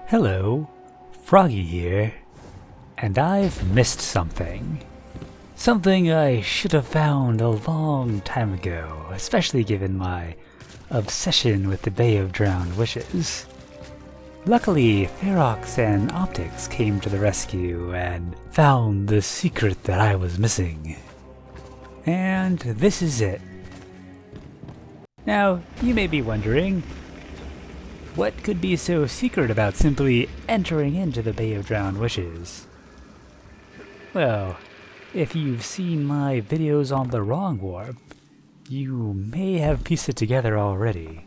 Hello, Froggy here, and I've missed something. Something I should have found a long time ago, especially given my obsession with the Bay of Drowned Wishes. Luckily, Feroxs and Optickz came to the rescue and found the secret that I was missing. And this is it. Now, you may be wondering, what could be so secret about simply entering into the Bay of Drowned Wishes? Well, if you've seen my videos on the wrong warp, you may have pieced it together already.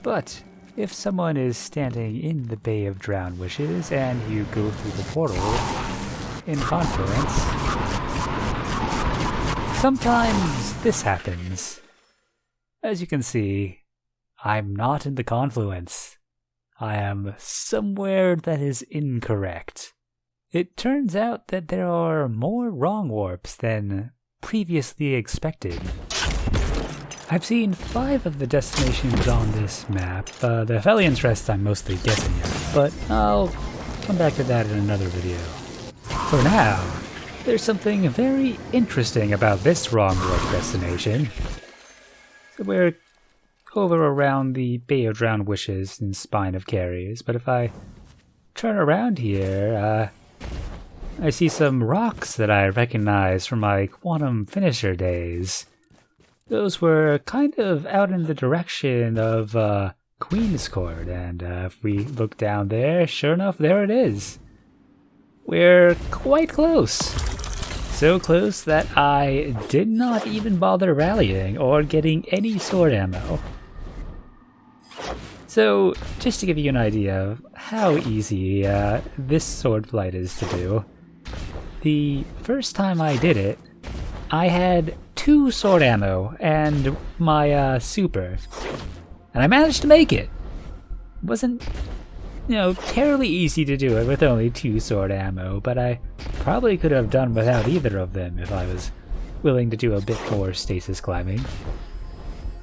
But if someone is standing in the Bay of Drowned Wishes and you go through the portal in Confluence, sometimes this happens. As you can see, I'm not in the Confluence. I am somewhere that is incorrect. It turns out that there are more wrong warps than previously expected. I've seen 5 of the destinations on this map. The Fellion's Rest I'm mostly guessing at, but I'll come back to that in another video. For now, there's something very interesting about this wrong warp destination. So we're over around the Bay of Drowned Wishes and Spine of Carries, but if I turn around here, I see some rocks that I recognize from my Quantum Finisher days. Those were kind of out in the direction of Queen's Court, and if we look down there, sure enough, there it is. We're quite close. So close that I did not even bother rallying or getting any sword ammo. So, just to give you an idea of how easy this sword flight is to do, the first time I did it, I had 2 sword ammo and my super, and I managed to make it. It wasn't, terribly easy to do it with only 2 sword ammo, but I probably could have done without either of them if I was willing to do a bit more stasis climbing.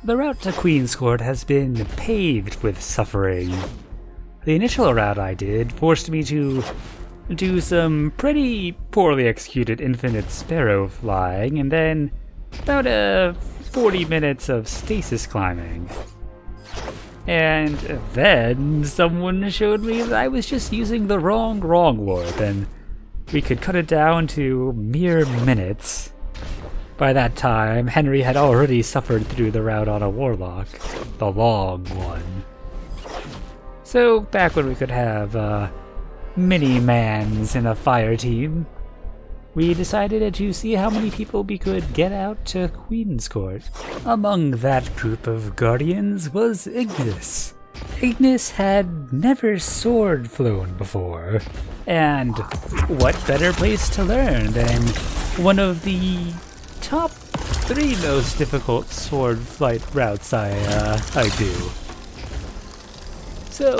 The route to Queen's Court has been paved with suffering. The initial route I did forced me to do some pretty poorly executed infinite sparrow flying, and then about 40 minutes of stasis climbing. And then someone showed me that I was just using the wrong warp, and we could cut it down to mere minutes. By that time, Henry had already suffered through the route on a warlock, the long one. So, back when we could have mini-mans in a fire team, we decided to see how many people we could get out to Queen's Court. Among that group of guardians was Ignis. Ignis had never sword flown before, and what better place to learn than one of the top 3 most difficult sword flight routes I do. So,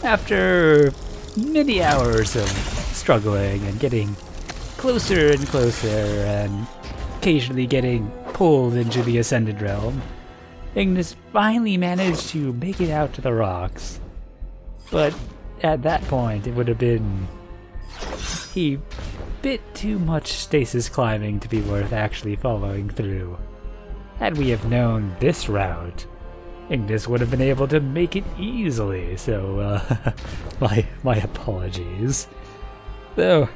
after many hours of struggling and getting closer and closer and occasionally getting pulled into the Ascended Realm, Ignis finally managed to make it out to the rocks. But at that point it would have been a bit too much stasis climbing to be worth actually following through. Had we have known this route, Ignis would have been able to make it easily, so my apologies. Though,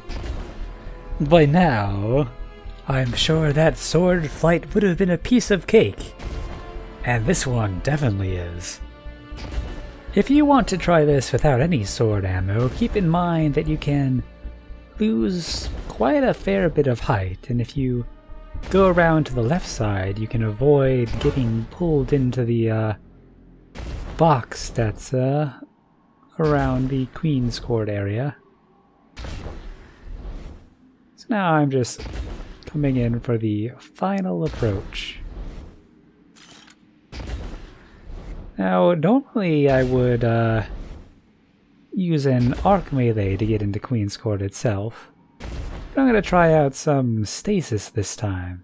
by now, I'm sure that sword flight would have been a piece of cake. And this one definitely is. If you want to try this without any sword ammo, keep in mind that you can lose quite a fair bit of height, and if you go around to the left side, you can avoid getting pulled into the box that's around the Queen's Court area. So now I'm just coming in for the final approach. Now, normally I would use an arc melee to get into Queen's Court itself, but I'm going to try out some stasis this time.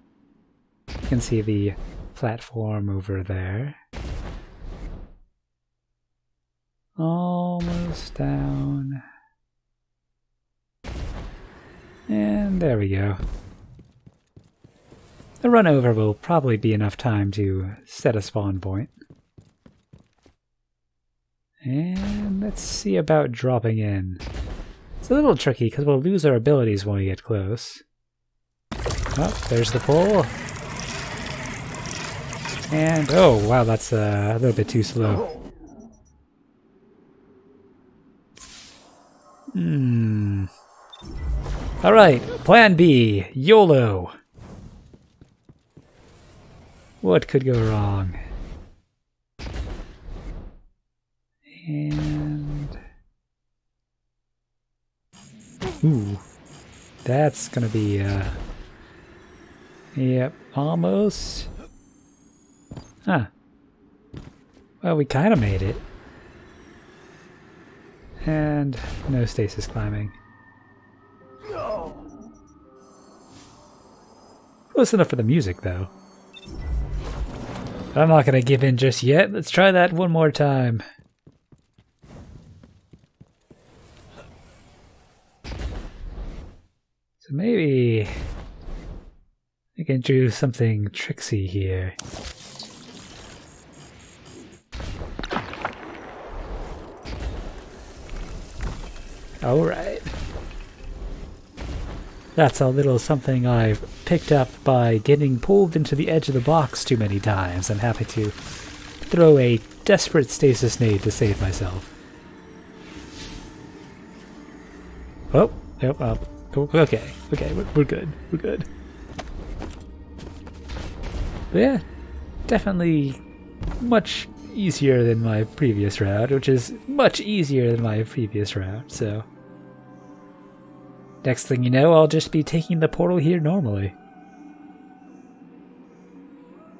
You can see the platform over there. Almost down. And there we go. The run over will probably be enough time to set a spawn point. And let's see about dropping in. It's a little tricky because we'll lose our abilities when we get close. Oh, there's the pole. And, oh wow, that's a little bit too slow. Alright, plan B, YOLO. What could go wrong? And... ooh, that's gonna be, yep, almost. Huh. Well, we kinda made it. And no stasis climbing. Close enough for the music, though. I'm not gonna give in just yet. Let's try that one more time. So maybe I can do something tricksy here. Alright. That's a little something I've picked up by getting pulled into the edge of the box too many times and having to throw a desperate stasis nade to save myself. Oh, yep, okay, we're good, we're good. But yeah, definitely much easier than my previous route, which is much easier than my previous route, so... next thing you know, I'll just be taking the portal here normally.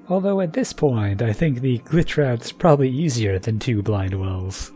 Although at this point, I think the glitch route's probably easier than 2 blind wells.